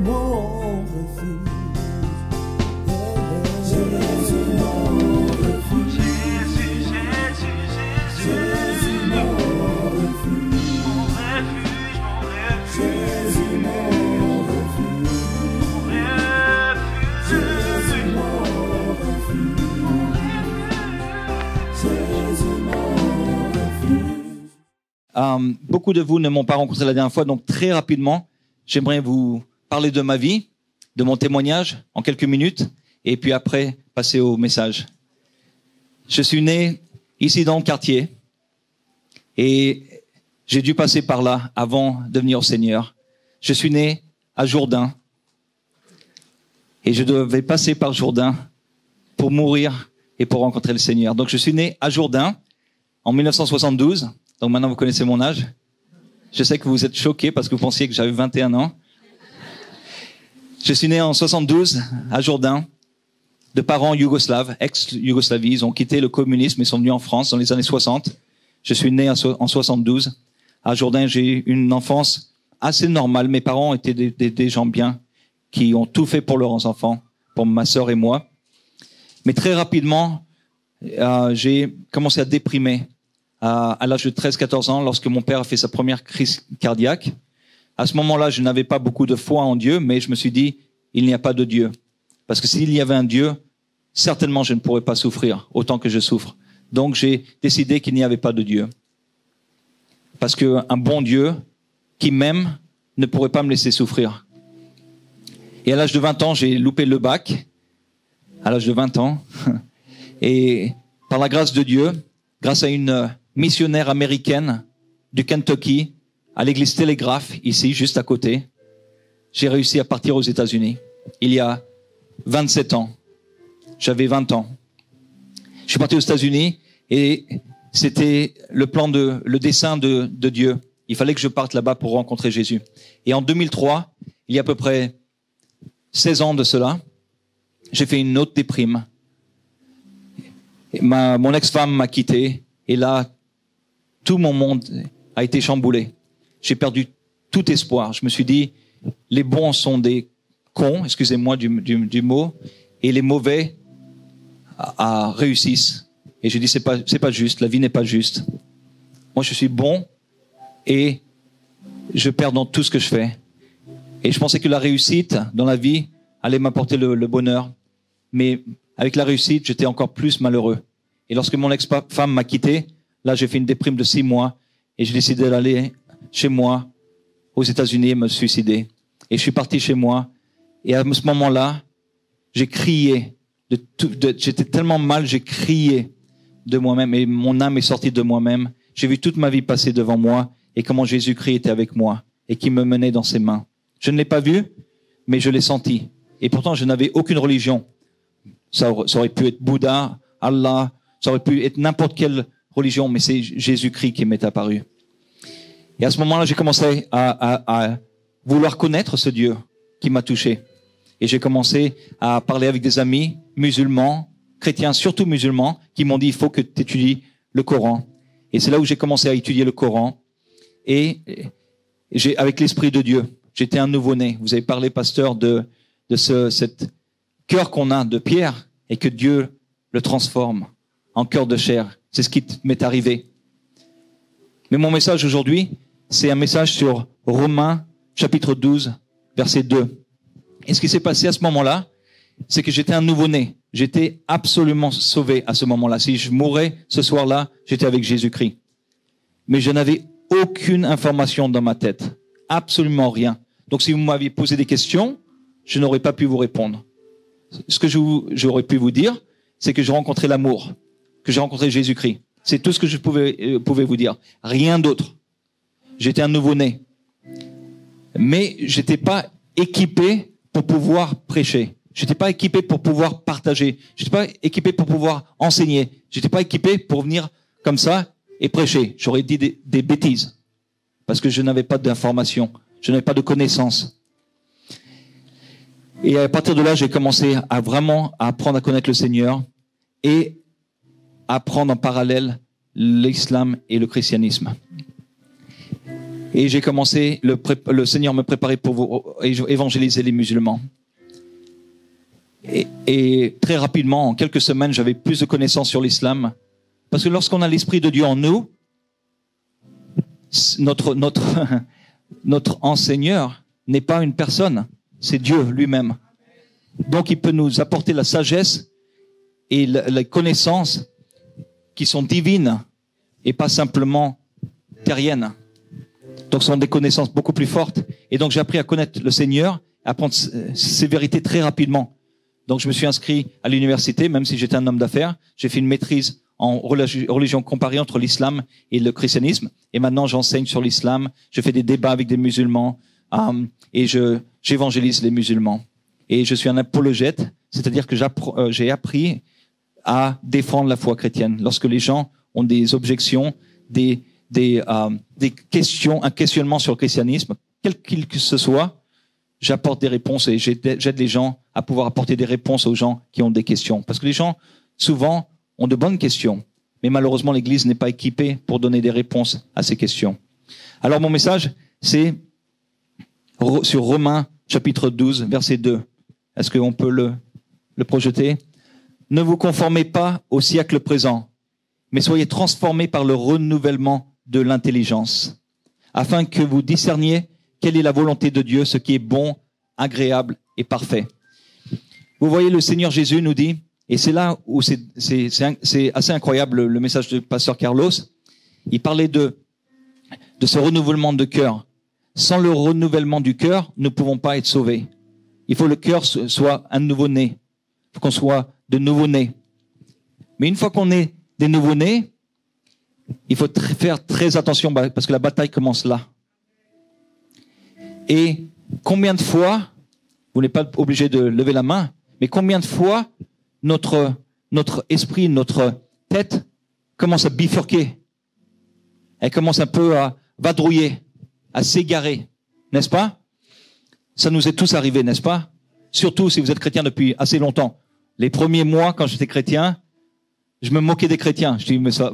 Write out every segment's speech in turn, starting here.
mon refuge. Jésus, mon refuge. Jésus, mon refuge. Jésus, mon refuge. Jésus, mon refuge. Jésus, mon refuge. Beaucoup de vous ne m'ont pas rencontré la dernière fois, donc très rapidement, j'aimerais vous parler de ma vie, de mon témoignage en quelques minutes, et puis après passer au message. Je suis né ici dans le quartier, et j'ai dû passer par là avant de venir au Seigneur. Je suis né à Jourdain, et je devais passer par Jourdain pour mourir et pour rencontrer le Seigneur. Donc je suis né à Jourdain en 1972, donc maintenant vous connaissez mon âge. Je sais que vous êtes choqués parce que vous pensiez que j'avais 21 ans. Je suis né en 72 à Jourdain, de parents yougoslaves, ex-Yougoslavie. Ils ont quitté le communisme et sont venus en France dans les années 60. Je suis né en 72. À Jourdain, j'ai eu une enfance assez normale. Mes parents étaient des gens bien, qui ont tout fait pour leurs enfants, pour ma sœur et moi. Mais très rapidement, j'ai commencé à déprimer à l'âge de 13-14 ans, lorsque mon père a fait sa première crise cardiaque. À ce moment-là, je n'avais pas beaucoup de foi en Dieu, mais je me suis dit, il n'y a pas de Dieu. Parce que s'il y avait un Dieu, certainement je ne pourrais pas souffrir autant que je souffre. Donc j'ai décidé qu'il n'y avait pas de Dieu. Parce qu'un bon Dieu qui m'aime ne pourrait pas me laisser souffrir. Et à l'âge de 20 ans, j'ai loupé le bac. À l'âge de 20 ans. Et par la grâce de Dieu, grâce à une missionnaire américaine du Kentucky, à l'église Télégraphe, ici, juste à côté, j'ai réussi à partir aux États-Unis. Il y a 27 ans. J'avais 20 ans. Je suis parti aux États-Unis et c'était le dessein de Dieu. Il fallait que je parte là-bas pour rencontrer Jésus. Et en 2003, il y a à peu près 16 ans de cela, j'ai fait une autre déprime. Mon ex-femme m'a quitté et là, tout mon monde a été chamboulé. J'ai perdu tout espoir. Je me suis dit, les bons sont des cons, excusez-moi du mot, et les mauvais réussissent. Et je dis, c'est pas juste, la vie n'est pas juste. Moi, je suis bon et je perds dans tout ce que je fais. Et je pensais que la réussite dans la vie allait m'apporter le bonheur. Mais avec la réussite, j'étais encore plus malheureux. Et lorsque mon ex-femme m'a quitté, là, j'ai fait une déprime de 6 mois et j'ai décidé d'aller chez moi, aux États-Unis, et me suicider. Et je suis parti chez moi. Et à ce moment-là, j'ai crié. J'étais tellement mal, j'ai crié de moi-même et mon âme est sortie de moi-même. J'ai vu toute ma vie passer devant moi et comment Jésus-Christ était avec moi et qui me menait dans ses mains. Je ne l'ai pas vu, mais je l'ai senti. Et pourtant, je n'avais aucune religion. Ça aurait pu être Bouddha, Allah, ça aurait pu être n'importe quelle religion, mais c'est Jésus-Christ qui m'est apparu. Et à ce moment-là, j'ai commencé à vouloir connaître ce Dieu qui m'a touché. Et j'ai commencé à parler avec des amis musulmans, chrétiens, surtout musulmans, qui m'ont dit, il faut que tu étudies le Coran. Et c'est là où j'ai commencé à étudier le Coran. Et avec l'Esprit de Dieu, j'étais un nouveau-né. Vous avez parlé, pasteur, de cet cœur qu'on a de pierre et que Dieu le transforme en cœur de chair. C'est ce qui m'est arrivé. Mais mon message aujourd'hui, c'est un message sur Romains, chapitre 12, verset 2. Et ce qui s'est passé à ce moment-là, c'est que j'étais un nouveau-né. J'étais absolument sauvé à ce moment-là. Si je mourais ce soir-là, j'étais avec Jésus-Christ. Mais je n'avais aucune information dans ma tête. Absolument rien. Donc si vous m'aviez posé des questions, je n'aurais pas pu vous répondre. Ce que j'aurais pu vous dire, c'est que j'ai rencontré l'amour, que j'ai rencontré Jésus-Christ. C'est tout ce que je pouvais vous dire. Rien d'autre. J'étais un nouveau-né. Mais j'étais pas équipé pour pouvoir prêcher. J'étais pas équipé pour pouvoir partager. J'étais pas équipé pour pouvoir enseigner. J'étais pas équipé pour venir comme ça et prêcher. J'aurais dit des bêtises. Parce que je n'avais pas d'information. Je n'avais pas de connaissances. Et à partir de là, j'ai commencé à vraiment apprendre à connaître le Seigneur et à prendre en parallèle l'islam et le christianisme. Et j'ai commencé, le Seigneur me préparait pour évangéliser les musulmans. Et très rapidement, en quelques semaines, j'avais plus de connaissances sur l'islam. Parce que lorsqu'on a l'Esprit de Dieu en nous, notre enseigneur n'est pas une personne, c'est Dieu lui-même. Donc il peut nous apporter la sagesse et les connaissances qui sont divines et pas simplement terriennes. Donc ce sont des connaissances beaucoup plus fortes. Et donc j'ai appris à connaître le Seigneur, à apprendre ses vérités très rapidement. Donc je me suis inscrit à l'université, même si j'étais un homme d'affaires. J'ai fait une maîtrise en religion comparée entre l'islam et le christianisme. Et maintenant j'enseigne sur l'islam. Je fais des débats avec des musulmans et j'évangélise les musulmans. Et je suis un apologète, c'est-à-dire que j'ai appris à défendre la foi chrétienne. Lorsque les gens ont des objections, des questions, un questionnement sur le christianisme, quel qu'il que ce soit, j'apporte des réponses et j'aide les gens à pouvoir apporter des réponses aux gens qui ont des questions. Parce que les gens, souvent, ont de bonnes questions, mais malheureusement, l'Église n'est pas équipée pour donner des réponses à ces questions. Alors, mon message, c'est sur Romains, chapitre 12, verset 2. Est-ce qu'on peut le projeter? Ne vous conformez pas au siècle présent, mais soyez transformés par le renouvellement de l'intelligence, afin que vous discerniez quelle est la volonté de Dieu, ce qui est bon, agréable et parfait. Vous voyez, le Seigneur Jésus nous dit, et c'est là où c'est assez incroyable le message de pasteur Carlos, il parlait de ce renouvellement de cœur. Sans le renouvellement du cœur, nous ne pouvons pas être sauvés. Il faut que le cœur soit un nouveau-né. Il faut qu'on soit de nouveau-nés. Mais une fois qu'on est des nouveau-nés, il faut faire très attention parce que la bataille commence là. Et combien de fois, vous n'êtes pas obligé de lever la main, mais combien de fois notre esprit, notre tête commence à bifurquer. Elle commence un peu à vadrouiller, à s'égarer, n'est-ce pas? Ça nous est tous arrivé, n'est-ce pas? Surtout si vous êtes chrétien depuis assez longtemps. Les premiers mois, quand j'étais chrétien, je me moquais des chrétiens. Je dis, mais ça,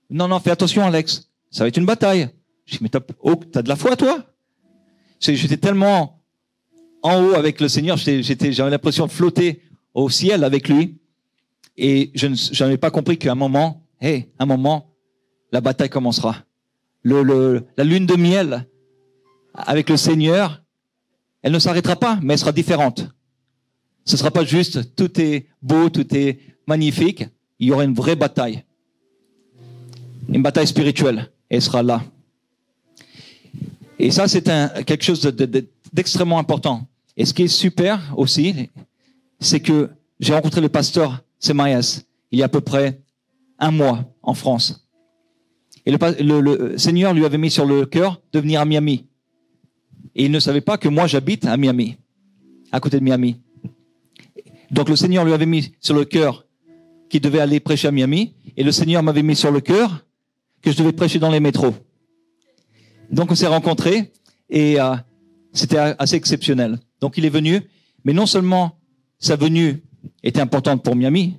non, fais attention, Alex. Ça va être une bataille. Je dis, mais t'as de la foi, toi? J'étais tellement en haut avec le Seigneur, j'avais l'impression de flotter au ciel avec lui. Et je n'avais pas compris qu'à un moment, la bataille commencera. La lune de miel avec le Seigneur, elle ne s'arrêtera pas, mais elle sera différente. Ce sera pas juste tout est beau, tout est magnifique. Il y aura une vraie bataille. Une bataille spirituelle. Et elle sera là. Et ça, c'est quelque chose d'extrêmement important. Et ce qui est super aussi, c'est que j'ai rencontré le pasteur Semaïas il y a à peu près 1 mois en France. Et le Seigneur lui avait mis sur le cœur de venir à Miami. Et il ne savait pas que moi j'habite à Miami, à côté de Miami. Donc le Seigneur lui avait mis sur le cœur qu'il devait aller prêcher à Miami. Et le Seigneur m'avait mis sur le cœur que je devais prêcher dans les métros. Donc on s'est rencontrés et c'était assez exceptionnel. Donc il est venu, mais non seulement sa venue était importante pour Miami,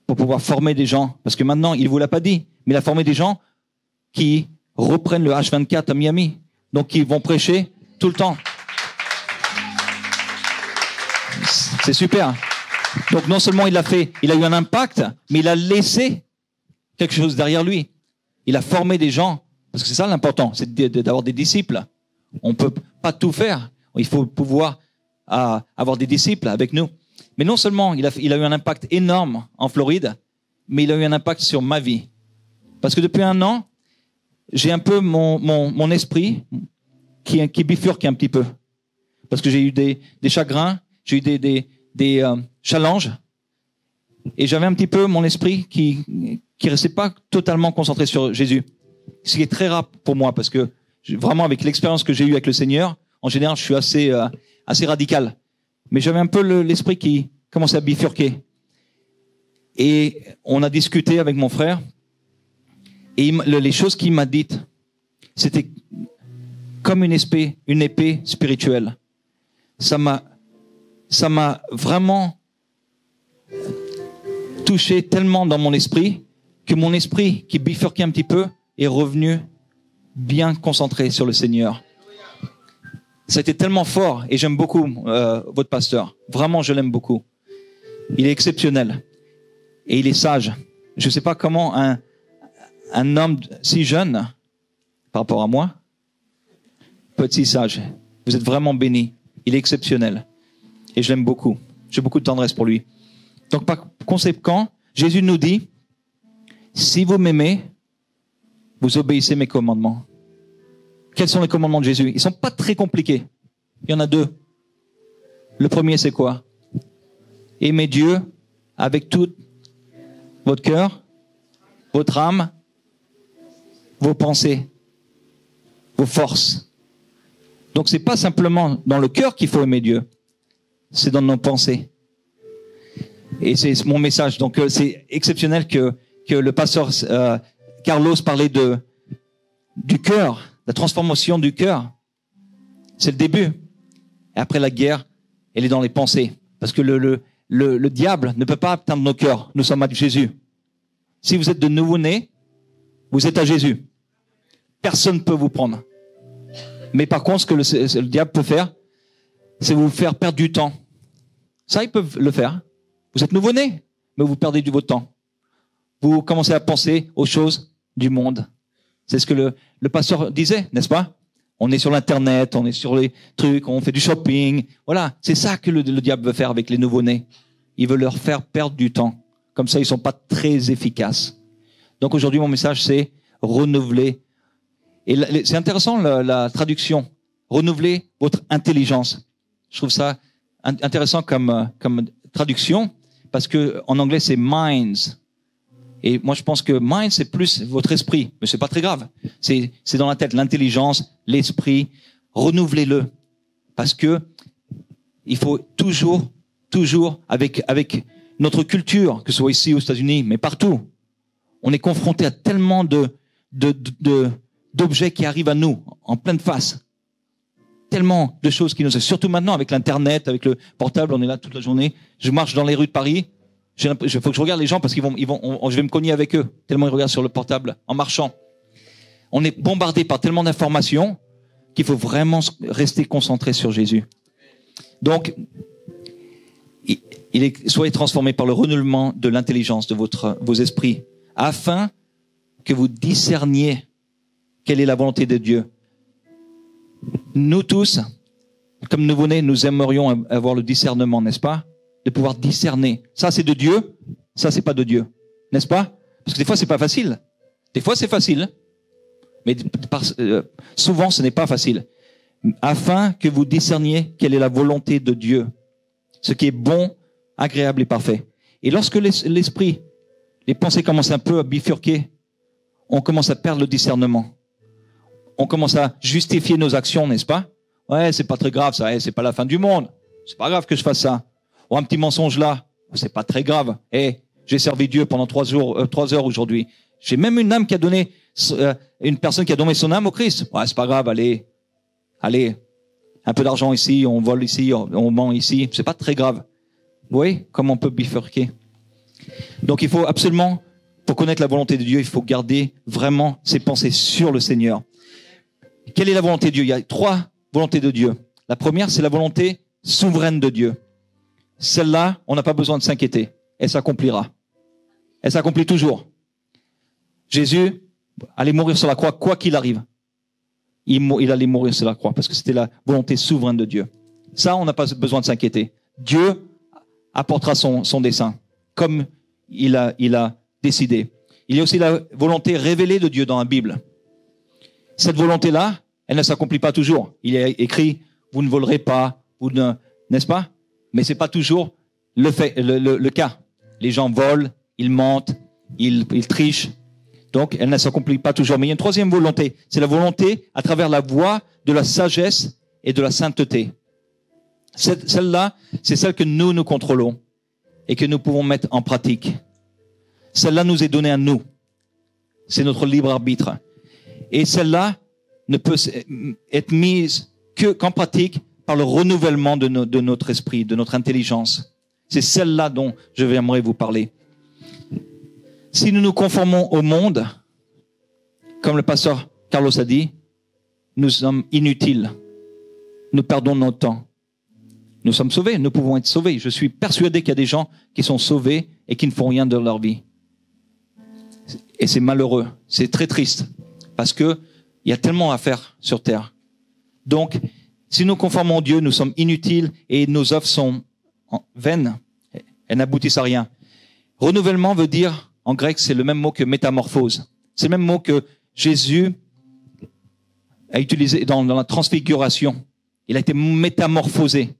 pour pouvoir former des gens, parce que maintenant il ne vous l'a pas dit, mais il a formé des gens qui reprennent le H24 à Miami, donc ils vont prêcher tout le temps. C'est super. Donc non seulement il a eu un impact, mais il a laissé quelque chose derrière lui. Il a formé des gens. Parce que c'est ça l'important, c'est d'avoir des disciples. On peut pas tout faire. Il faut pouvoir avoir des disciples avec nous. Mais non seulement il a eu un impact énorme en Floride, mais il a eu un impact sur ma vie. Parce que depuis 1 an, j'ai un peu mon esprit qui bifurque un petit peu. Parce que j'ai eu des chagrins, j'ai eu des challenges. Et j'avais un petit peu mon esprit qui restait pas totalement concentré sur Jésus. Ce qui est très rare pour moi, parce que vraiment avec l'expérience que j'ai eue avec le Seigneur, en général, je suis assez radical. Mais j'avais un peu l'esprit qui commençait à bifurquer. Et on a discuté avec mon frère, et les choses qu'il m'a dites, c'était comme une épée spirituelle. Ça m'a vraiment touché tellement dans mon esprit, que mon esprit qui bifurquait un petit peu est revenu bien concentré sur le Seigneur. Ça a été tellement fort et j'aime beaucoup votre pasteur. Vraiment, je l'aime beaucoup. Il est exceptionnel et il est sage. Je ne sais pas comment un homme si jeune, par rapport à moi, peut être si sage. Vous êtes vraiment béni. Il est exceptionnel et je l'aime beaucoup. J'ai beaucoup de tendresse pour lui. Donc, par conséquent, Jésus nous dit, si vous m'aimez, vous obéissez mes commandements. Quels sont les commandements de Jésus? Ils ne sont pas très compliqués. Il y en a 2. Le premier, c'est quoi? Aimez Dieu avec tout votre cœur, votre âme, vos pensées, vos forces. Donc, c'est pas simplement dans le cœur qu'il faut aimer Dieu. C'est dans nos pensées. Et c'est mon message. Donc, c'est exceptionnel que le pasteur Carlos parlait du cœur, la transformation du cœur. C'est le début. Et après la guerre, elle est dans les pensées. Parce que le diable ne peut pas atteindre nos cœurs. Nous sommes à Jésus. Si vous êtes de nouveau-né, vous êtes à Jésus. Personne ne peut vous prendre. Mais par contre, ce que le diable peut faire, c'est vous faire perdre du temps. Ça, ils peuvent le faire. Vous êtes nouveau-né, mais vous perdez du votre temps. Vous commencez à penser aux choses du monde. C'est ce que le pasteur disait, n'est-ce pas? On est sur l'internet, on est sur les trucs, on fait du shopping. Voilà, c'est ça que le diable veut faire avec les nouveau-nés. Il veut leur faire perdre du temps. Comme ça, ils sont pas très efficaces. Donc aujourd'hui, mon message, c'est renouveler. Et c'est intéressant la traduction. Renouveler votre intelligence. Je trouve ça intéressant comme traduction parce que en anglais c'est minds. Et moi je pense que mind c'est plus votre esprit, mais c'est pas très grave. C'est dans la tête, l'intelligence, l'esprit. Renouvelez-le parce que il faut toujours avec notre culture, que ce soit ici aux États-Unis, mais partout, on est confronté à tellement d'objets qui arrivent à nous en pleine face. Tellement de choses qui nous... Surtout maintenant avec l'internet, avec le portable, on est là toute la journée. Je marche dans les rues de Paris. Il faut que je regarde les gens parce je vais me cogner avec eux. Tellement ils regardent sur le portable en marchant. On est bombardé par tellement d'informations qu'il faut vraiment rester concentré sur Jésus. Donc, soyez transformés par le renouvellement de l'intelligence de vos esprits afin que vous discerniez quelle est la volonté de Dieu. Nous tous, comme nouveau-nés, nous aimerions avoir le discernement, n'est-ce pas? De pouvoir discerner. Ça, c'est de Dieu. Ça, c'est pas de Dieu. N'est-ce pas? Parce que des fois, c'est pas facile. Des fois, c'est facile. Mais souvent, ce n'est pas facile. Afin que vous discerniez quelle est la volonté de Dieu. Ce qui est bon, agréable et parfait. Et lorsque l'esprit, les pensées commencent un peu à bifurquer, on commence à perdre le discernement. On commence à justifier nos actions, n'est-ce pas? Ouais, c'est pas très grave, ça. C'est pas la fin du monde. C'est pas grave que je fasse ça. Ou un petit mensonge là. C'est pas très grave. J'ai servi Dieu pendant 3 heures aujourd'hui. J'ai même une âme qui a donné, une personne qui a donné son âme au Christ. Ouais, c'est pas grave, allez. Un peu d'argent ici, on vole ici, on ment ici. C'est pas très grave. Vous voyez comment on peut bifurquer? Donc il faut absolument, pour connaître la volonté de Dieu, il faut garder vraiment ses pensées sur le Seigneur. Quelle est la volonté de Dieu? Il y a 3 volontés de Dieu. La première, c'est la volonté souveraine de Dieu. Celle-là, on n'a pas besoin de s'inquiéter. Elle s'accomplira. Elle s'accomplit toujours. Jésus allait mourir sur la croix, quoi qu'il arrive. Il allait mourir sur la croix parce que c'était la volonté souveraine de Dieu. Ça, on n'a pas besoin de s'inquiéter. Dieu apportera son dessein, comme il a décidé. Il y a aussi la volonté révélée de Dieu dans la Bible. Cette volonté-là, elle ne s'accomplit pas toujours. Il est écrit, vous ne volerez pas, n'est-ce pas? Mais c'est pas toujours le cas. Les gens volent, ils mentent, ils trichent. Donc, elle ne s'accomplit pas toujours. Mais il y a une troisième volonté. C'est la volonté à travers la voie de la sagesse et de la sainteté. Celle-là, c'est celle que nous contrôlons et que nous pouvons mettre en pratique. Celle-là nous est donnée à nous. C'est notre libre arbitre. Et celle-là ne peut être mise qu'en pratique par le renouvellement de notre esprit, de notre intelligence. C'est celle-là dont je j'aimerais vous parler. Si nous nous conformons au monde, comme le pasteur Carlos a dit, nous sommes inutiles. Nous perdons notre temps. Nous sommes sauvés, nous pouvons être sauvés. Je suis persuadé qu'il y a des gens qui sont sauvés et qui ne font rien de leur vie. Et c'est malheureux, c'est très triste, parce que il y a tellement à faire sur terre. Donc, si nous conformons Dieu, nous sommes inutiles et nos œuvres sont vaines. Elles n'aboutissent à rien. Renouvellement veut dire, en grec, c'est le même mot que métamorphose. C'est le même mot que Jésus a utilisé dans la transfiguration. Il a été métamorphosé.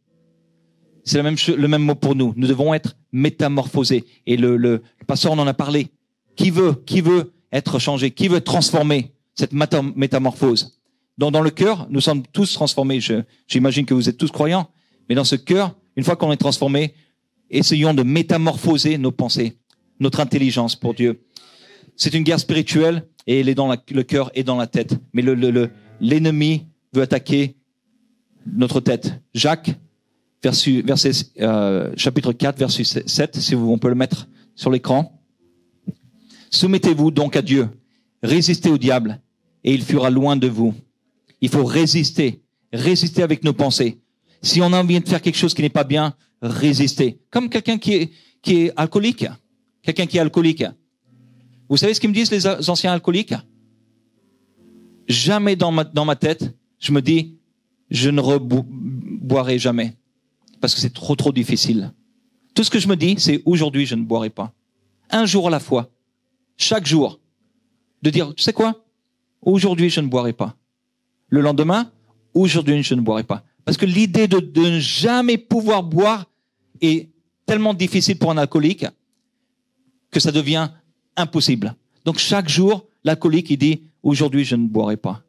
C'est le même mot pour nous. Nous devons être métamorphosés. Et le pasteur en a parlé. Qui veut être changé? Qui veut transformer cette métamorphose? Dans le cœur, nous sommes tous transformés. J'imagine que vous êtes tous croyants. Mais dans ce cœur, une fois qu'on est transformé, essayons de métamorphoser nos pensées, notre intelligence pour Dieu. C'est une guerre spirituelle et elle est dans le cœur et dans la tête. Mais l'ennemi veut attaquer notre tête. Jacques, chapitre 4, verset 7, si on peut le mettre sur l'écran. Soumettez-vous donc à Dieu, résistez au diable et il fuira loin de vous. Il faut résister avec nos pensées. Si on a envie de faire quelque chose qui n'est pas bien, résister. Comme quelqu'un qui est alcoolique. Quelqu'un qui est alcoolique. Vous savez ce qu'ils me disent les anciens alcooliques? Jamais dans ma tête, je me dis, je ne boirai jamais. Parce que c'est trop difficile. Tout ce que je me dis, c'est aujourd'hui, je ne boirai pas. Un jour à la fois. Chaque jour. De dire, tu sais quoi? Aujourd'hui, je ne boirai pas. Le lendemain, aujourd'hui, je ne boirai pas. Parce que l'idée de ne jamais pouvoir boire est tellement difficile pour un alcoolique que ça devient impossible. Donc chaque jour, l'alcoolique, il dit, aujourd'hui, je ne boirai pas.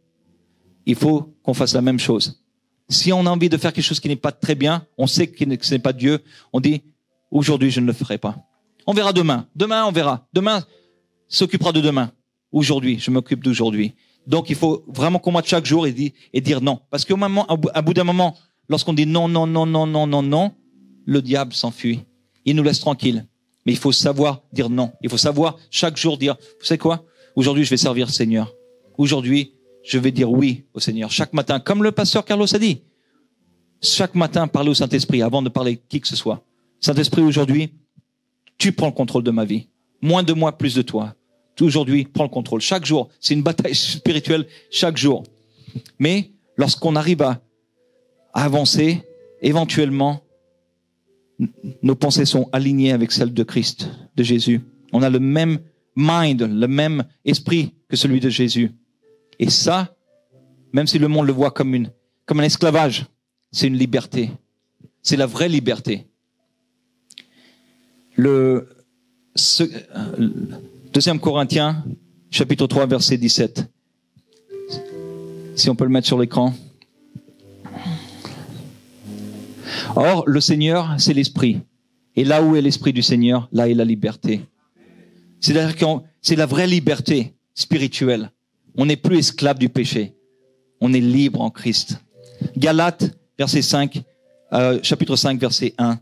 Il faut qu'on fasse la même chose. Si on a envie de faire quelque chose qui n'est pas très bien, on sait que ce n'est pas Dieu, on dit, aujourd'hui, je ne le ferai pas. On verra demain. Demain, on verra. Demain s'occupera de demain. Aujourd'hui, je m'occupe d'aujourd'hui. Donc, il faut vraiment combattre chaque jour et dire non. Parce qu'au moment, à bout d'un moment, lorsqu'on dit non, le diable s'enfuit. Il nous laisse tranquilles. Mais il faut savoir dire non. Il faut savoir chaque jour dire, vous savez quoi? Aujourd'hui, je vais servir le Seigneur. Aujourd'hui, je vais dire oui au Seigneur. Chaque matin, comme le pasteur Carlos a dit. Chaque matin, parler au Saint-Esprit avant de parler qui que ce soit. Saint-Esprit, aujourd'hui, tu prends le contrôle de ma vie. Moins de moi, plus de toi. Aujourd'hui, prends le contrôle. Chaque jour, c'est une bataille spirituelle chaque jour. Mais lorsqu'on arrive à avancer, éventuellement, nos pensées sont alignées avec celles de Christ, de Jésus. On a le même mind, le même esprit que celui de Jésus. Et ça, même si le monde le voit comme un esclavage, c'est une liberté. C'est la vraie liberté. 2 Corinthiens, chapitre 3, verset 17. Si on peut le mettre sur l'écran. Or, le Seigneur, c'est l'Esprit. Et là où est l'Esprit du Seigneur, là est la liberté. C'est-à-dire que c'est la vraie liberté spirituelle. On n'est plus esclave du péché. On est libre en Christ. Galates, chapitre 5, verset 1,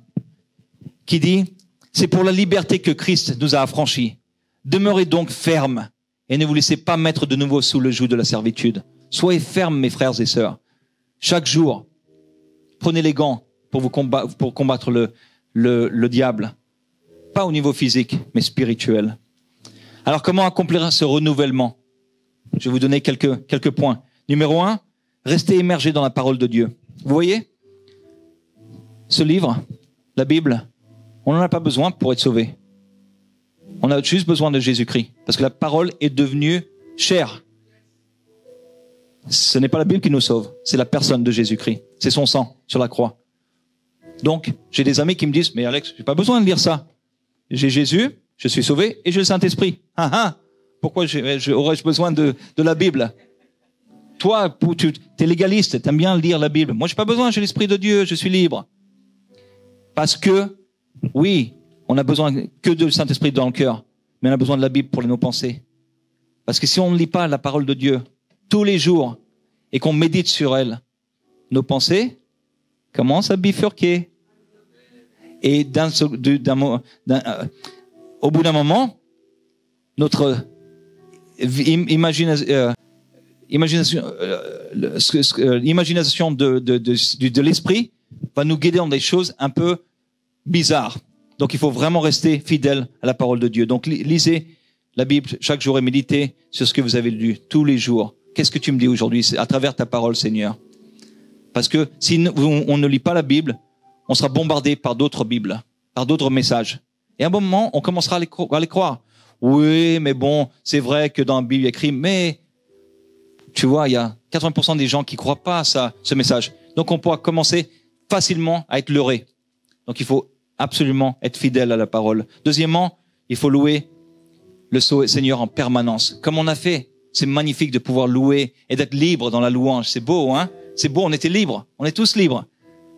qui dit, c'est pour la liberté que Christ nous a affranchis. Demeurez donc fermes et ne vous laissez pas mettre de nouveau sous le joug de la servitude. Soyez fermes, mes frères et sœurs. Chaque jour, prenez les gants pour combattre le diable. Pas au niveau physique, mais spirituel. Alors, comment accomplir ce renouvellement? Je vais vous donner quelques points. Numéro 1, restez immergés dans la parole de Dieu. Vous voyez? Ce livre, la Bible, on n'en a pas besoin pour être sauvé. On a juste besoin de Jésus-Christ. Parce que la parole est devenue chair. Ce n'est pas la Bible qui nous sauve. C'est la personne de Jésus-Christ. C'est son sang sur la croix. Donc, j'ai des amis qui me disent, mais Alex, j'ai pas besoin de lire ça. J'ai Jésus, je suis sauvé et j'ai le Saint-Esprit. Pourquoi aurais-je besoin de la Bible? Toi, tu es légaliste, tu aimes bien lire la Bible. Moi, j'ai pas besoin, j'ai l'Esprit de Dieu, je suis libre. Parce que, oui, on a besoin que de Saint-Esprit dans le cœur, mais on a besoin de la Bible pour nos pensées. Parce que si on ne lit pas la parole de Dieu tous les jours et qu'on médite sur elle, nos pensées commencent à bifurquer. Et au bout d'un moment, notre l'imagination de l'esprit va nous guider dans des choses un peu bizarres. Donc, il faut vraiment rester fidèle à la parole de Dieu. Donc, lisez la Bible chaque jour et méditez sur ce que vous avez lu tous les jours. Qu'est-ce que tu me dis aujourd'hui à travers ta parole, Seigneur? Parce que si on ne lit pas la Bible, on sera bombardé par d'autres Bibles, par d'autres messages. Et à un moment, on commencera à les croire. Oui, mais bon, c'est vrai que dans la Bible, il y a écrit, mais tu vois, il y a 80% des gens qui croient pas à ça, ce message. Donc, on pourra commencer facilement à être leurré. Donc, il faut absolument être fidèle à la parole. Deuxièmement, il faut louer le Seigneur en permanence. Comme on a fait, c'est magnifique de pouvoir louer et d'être libre dans la louange. C'est beau, hein? C'est beau, on était libres. On est tous libres.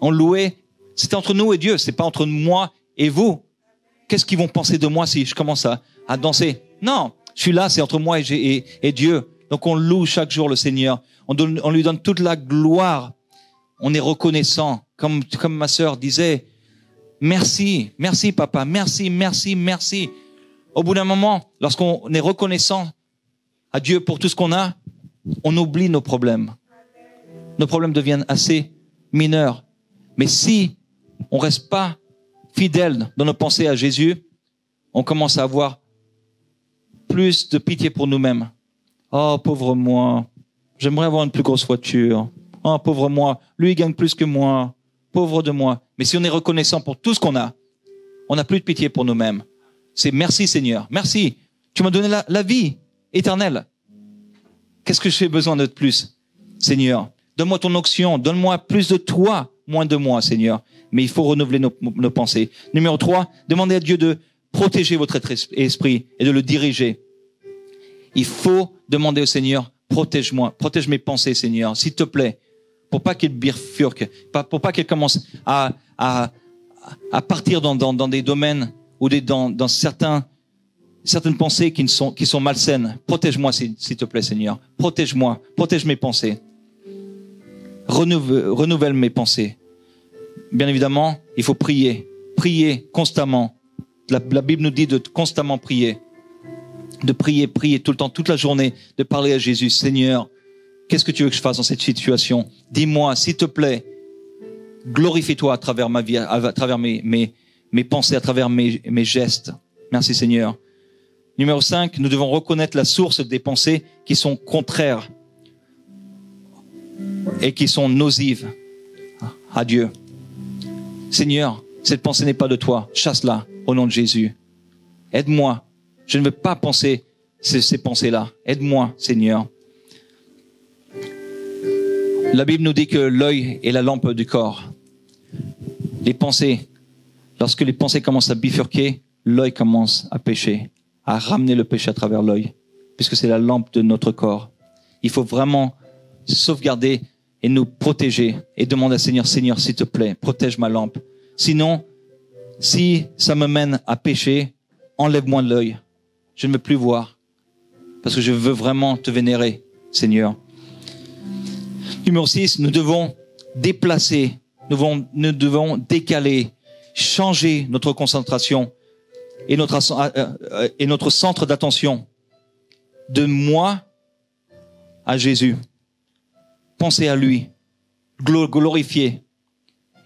On louait. C'était entre nous et Dieu. C'est pas entre moi et vous. Qu'est-ce qu'ils vont penser de moi si je commence à danser? Non, je suis là, c'est entre moi et Dieu. Donc on loue chaque jour le Seigneur. On lui donne toute la gloire. On est reconnaissant. Comme ma sœur disait, merci, merci papa, merci, merci, merci. Au bout d'un moment, lorsqu'on est reconnaissant à Dieu pour tout ce qu'on a, on oublie nos problèmes. Nos problèmes deviennent assez mineurs. Mais si on reste pas fidèle dans nos pensées à Jésus, on commence à avoir plus de pitié pour nous-mêmes. Oh, pauvre moi, j'aimerais avoir une plus grosse voiture. Oh, pauvre moi, lui il gagne plus que moi. Pauvre de moi. Mais si on est reconnaissant pour tout ce qu'on a, on n'a plus de pitié pour nous-mêmes. C'est merci Seigneur, merci. Tu m'as donné la vie éternelle. Qu'est-ce que j'ai besoin de plus, Seigneur? Donne-moi ton onction, donne-moi plus de toi, moins de moi, Seigneur. Mais il faut renouveler nos pensées. Numéro 3, demandez à Dieu de protéger votre esprit et de le diriger. Il faut demander au Seigneur, protège-moi, protège mes pensées, Seigneur, s'il te plaît, pour pas qu'elles bifurquent, pour pas qu'elles commencent à partir dans des domaines ou dans certaines pensées qui sont malsaines. Protège-moi, s'il te plaît, Seigneur. Protège-moi, protège mes pensées. Renouvelle mes pensées. Bien évidemment, il faut prier constamment. La Bible nous dit de constamment prier. De prier tout le temps, toute la journée, de parler à Jésus. Seigneur, qu'est-ce que tu veux que je fasse dans cette situation? Dis-moi, s'il te plaît, glorifie-toi à travers ma vie, à travers mes pensées, à travers mes gestes. Merci Seigneur. Numéro 5, nous devons reconnaître la source des pensées qui sont contraires et qui sont nocives à Dieu. Seigneur, cette pensée n'est pas de toi. Chasse-la au nom de Jésus. Aide-moi. Je ne veux pas penser ces pensées-là. Aide-moi, Seigneur. La Bible nous dit que l'œil est la lampe du corps. Les pensées, lorsque les pensées commencent à bifurquer, l'œil commence à pécher, à ramener le péché à travers l'œil, puisque c'est la lampe de notre corps. Il faut vraiment sauvegarder et nous protéger et demander à Seigneur, Seigneur, s'il te plaît, protège ma lampe. Sinon, si ça me mène à pécher, enlève-moi de l'œil. Je ne veux plus voir, parce que je veux vraiment te vénérer, Seigneur. Numéro 6, nous devons déplacer, nous devons décaler, changer notre concentration et notre centre d'attention de moi à Jésus. Penser à lui, glorifier.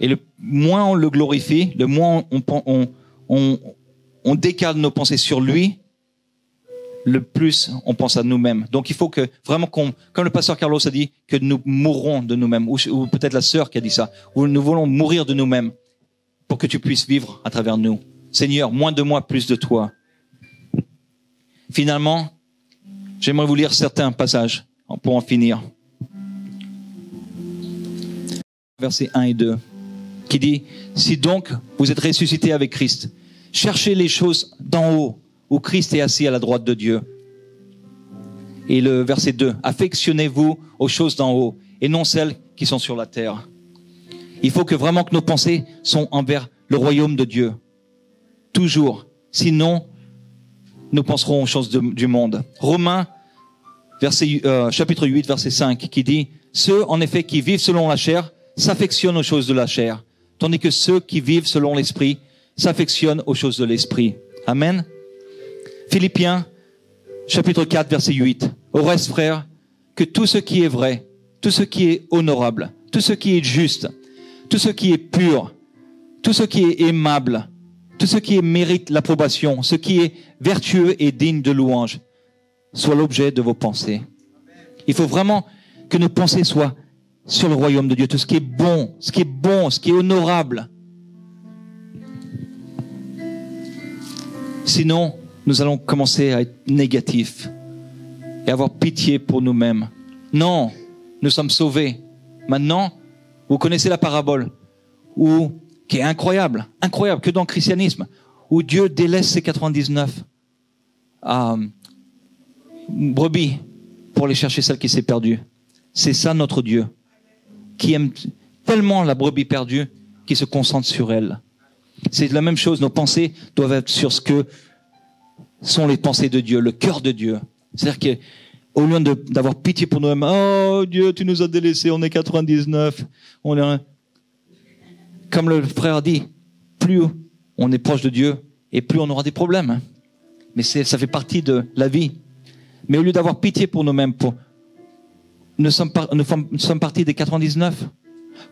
Et le moins on le glorifie, le moins on décale nos pensées sur lui, le plus on pense à nous-mêmes. Donc il faut que vraiment comme le pasteur Carlos a dit, que nous mourrons de nous-mêmes, ou peut-être la sœur qui a dit ça, ou nous voulons mourir de nous-mêmes pour que tu puisses vivre à travers nous. Seigneur, moins de moi, plus de toi. Finalement, j'aimerais vous lire certains passages pour en finir. Versets 1 et 2, qui dit, si donc vous êtes ressuscités avec Christ, cherchez les choses d'en haut, où Christ est assis à la droite de Dieu. Et le verset 2, affectionnez-vous aux choses d'en haut et non celles qui sont sur la terre. Il faut que vraiment que nos pensées sont envers le royaume de Dieu. Toujours. Sinon, nous penserons aux choses du monde. Romains, chapitre 8, verset 5, qui dit, ceux en effet qui vivent selon la chair s'affectionnent aux choses de la chair, tandis que ceux qui vivent selon l'esprit s'affectionnent aux choses de l'esprit. Amen. Philippiens, chapitre 4, verset 8. Au reste, frères, que tout ce qui est vrai, tout ce qui est honorable, tout ce qui est juste, tout ce qui est pur, tout ce qui est aimable, tout ce qui mérite l'approbation, ce qui est vertueux et digne de louange, soit l'objet de vos pensées. Il faut vraiment que nos pensées soient sur le royaume de Dieu, tout ce qui est bon, ce qui est bon, ce qui est honorable. Sinon, nous allons commencer à être négatifs et avoir pitié pour nous-mêmes. Non, nous sommes sauvés. Maintenant, vous connaissez la parabole qui est incroyable, que dans le christianisme, où Dieu délaisse ses 99 brebis pour aller chercher celle qui s'est perdue. C'est ça notre Dieu, qui aime tellement la brebis perdue qu'il se concentre sur elle. C'est la même chose, nos pensées doivent être sur ce que sont les pensées de Dieu, le cœur de Dieu. C'est-à-dire qu'au lieu d'avoir pitié pour nous-mêmes, oh Dieu, tu nous as délaissés, on est 99, comme le frère dit, plus on est proche de Dieu et plus on aura des problèmes. Mais ça fait partie de la vie. Mais au lieu d'avoir pitié pour nous-mêmes, nous sommes partis des 99.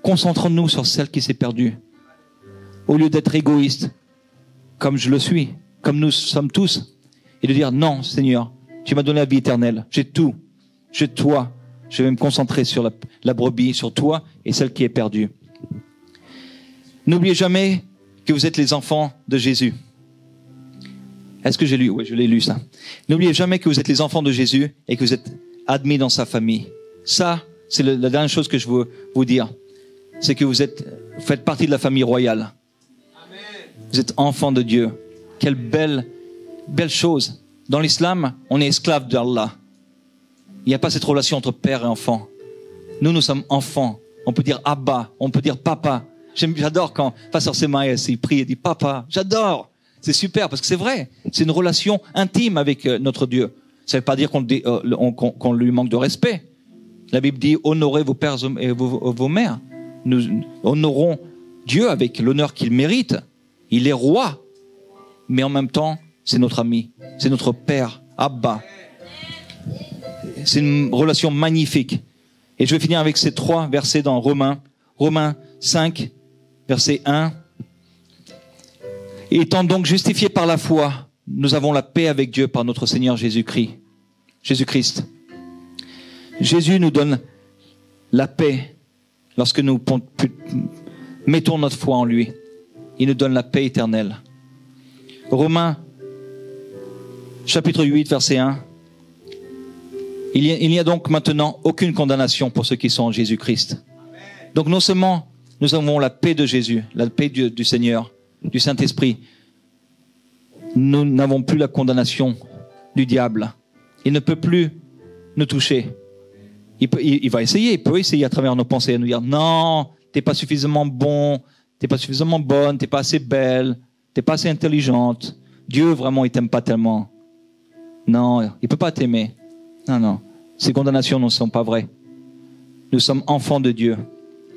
Concentrons-nous sur celle qui s'est perdue. Au lieu d'être égoïste, comme je le suis, comme nous sommes tous, et de dire non, Seigneur, tu m'as donné la vie éternelle, j'ai tout, j'ai toi, je vais me concentrer sur la brebis, sur toi et celle qui est perdue. N'oubliez jamais que vous êtes les enfants de Jésus. Est-ce que j'ai lu? Oui, je l'ai lu ça. N'oubliez jamais que vous êtes les enfants de Jésus et que vous êtes admis dans sa famille. Ça, c'est la dernière chose que je veux vous dire. C'est que vous faites partie de la famille royale. Vous êtes enfants de Dieu. Quelle belle chose. Dans l'islam, on est esclave d'Allah. Il n'y a pas cette relation entre père et enfant. Nous sommes enfants. On peut dire Abba, on peut dire Papa. J'adore quand Pasteur Semaïa il prie et dit Papa. J'adore. C'est super parce que c'est vrai. C'est une relation intime avec notre Dieu. Ça ne veut pas dire qu'on lui manque de respect. La Bible dit honorez vos pères et vos mères. Nous honorons Dieu avec l'honneur qu'il mérite. Il est roi. Mais en même temps, c'est notre ami. C'est notre père, Abba. C'est une relation magnifique. Et je vais finir avec ces 3 versets dans Romains 5, verset 1. Étant donc justifiés par la foi, nous avons la paix avec Dieu par notre Seigneur Jésus-Christ. Jésus nous donne la paix lorsque nous mettons notre foi en lui. Il nous donne la paix éternelle. Romains, chapitre 8, verset 1. Il n'y a donc maintenant aucune condamnation pour ceux qui sont en Jésus-Christ. Donc non seulement nous avons la paix de Jésus, la paix du Seigneur, du Saint-Esprit, nous n'avons plus la condamnation du diable. Il ne peut plus nous toucher. Il peut essayer à travers nos pensées à nous dire non, t'es pas suffisamment bon, t'es pas suffisamment bonne, t'es pas assez belle, t'es pas assez intelligente. Dieu vraiment il t'aime pas tellement. Non, il peut pas t'aimer. Non. Ces condamnations ne sont pas vraies. Nous sommes enfants de Dieu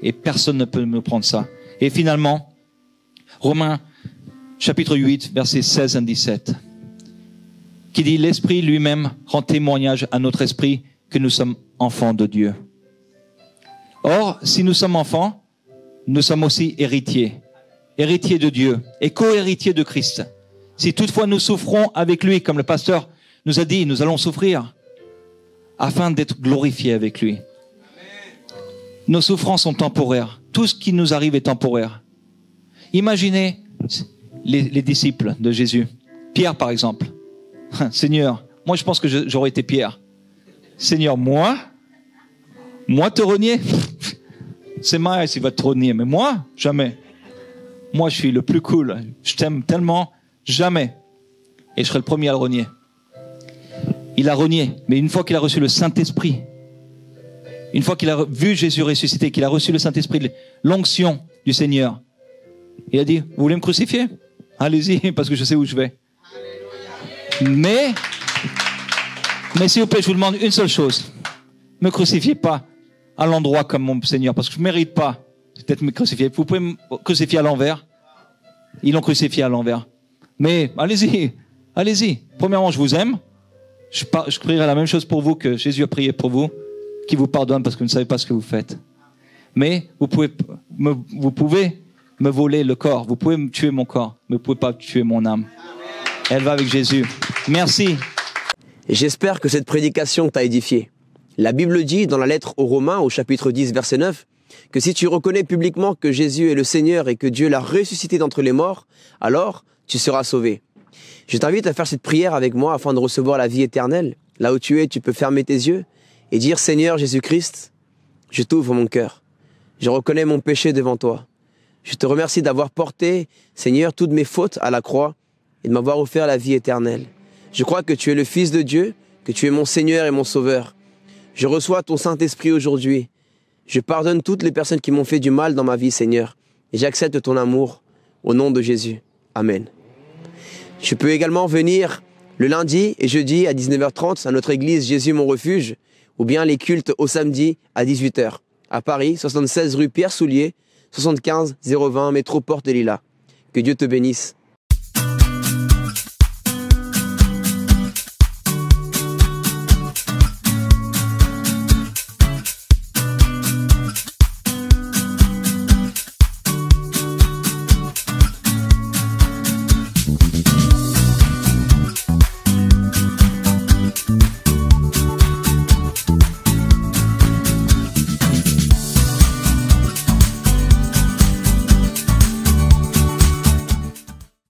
et personne ne peut nous prendre ça. Et finalement, Romains chapitre 8, versets 16 à 17, qui dit l'Esprit lui-même rend témoignage à notre esprit que nous sommes enfants de Dieu. Or, si nous sommes enfants, nous sommes aussi héritiers de Dieu et co-héritiers de Christ. Si toutefois nous souffrons avec lui, comme le pasteur nous a dit, nous allons souffrir afin d'être glorifiés avec lui. Nos souffrances sont temporaires. Tout ce qui nous arrive est temporaire. Imaginez les disciples de Jésus. Pierre, par exemple. Seigneur, moi je pense que j'aurais été Pierre. Seigneur, moi te renier? C'est Maïs, il va te renier, mais moi, jamais. Moi, je suis le plus cool. Je t'aime tellement, jamais. Et je serai le premier à le renier. Il a renié, mais une fois qu'il a reçu le Saint-Esprit, une fois qu'il a vu Jésus ressuscité, qu'il a reçu le Saint-Esprit, l'onction du Seigneur, il a dit, vous voulez me crucifier? Allez-y, parce que je sais où je vais. Mais s'il vous plaît, je vous demande une seule chose. Me crucifiez pas à l'endroit comme mon Seigneur, parce que je ne mérite pas peut-être me crucifier. Vous pouvez me crucifier à l'envers. Ils l'ont crucifié à l'envers. Mais allez-y. Premièrement, je vous aime. Je prierai la même chose pour vous que Jésus a prié pour vous. qui vous pardonne parce que vous ne savez pas ce que vous faites. Mais vous pouvez me voler le corps, vous pouvez me tuer mon corps, mais vous ne pouvez pas tuer mon âme. Elle va avec Jésus. Merci. J'espère que cette prédication t'a édifié. La Bible dit dans la lettre aux Romains, au chapitre 10, verset 9, que si tu reconnais publiquement que Jésus est le Seigneur et que Dieu l'a ressuscité d'entre les morts, alors tu seras sauvé. Je t'invite à faire cette prière avec moi afin de recevoir la vie éternelle. Là où tu es, tu peux fermer tes yeux et dire « Seigneur Jésus-Christ, je t'ouvre mon cœur. Je reconnais mon péché devant toi. Je te remercie d'avoir porté, Seigneur, toutes mes fautes à la croix et de m'avoir offert la vie éternelle. Je crois que tu es le Fils de Dieu, que tu es mon Seigneur et mon Sauveur. Je reçois ton Saint-Esprit aujourd'hui. Je pardonne toutes les personnes qui m'ont fait du mal dans ma vie, Seigneur. Et j'accepte ton amour au nom de Jésus. Amen. Je peux également venir le lundi et jeudi à 19h30 à notre église Jésus mon refuge, ou bien les cultes au samedi à 18h. À Paris, 76 rue Pierre Soulier, 75 020 métro Porte des Lilas. Que Dieu te bénisse.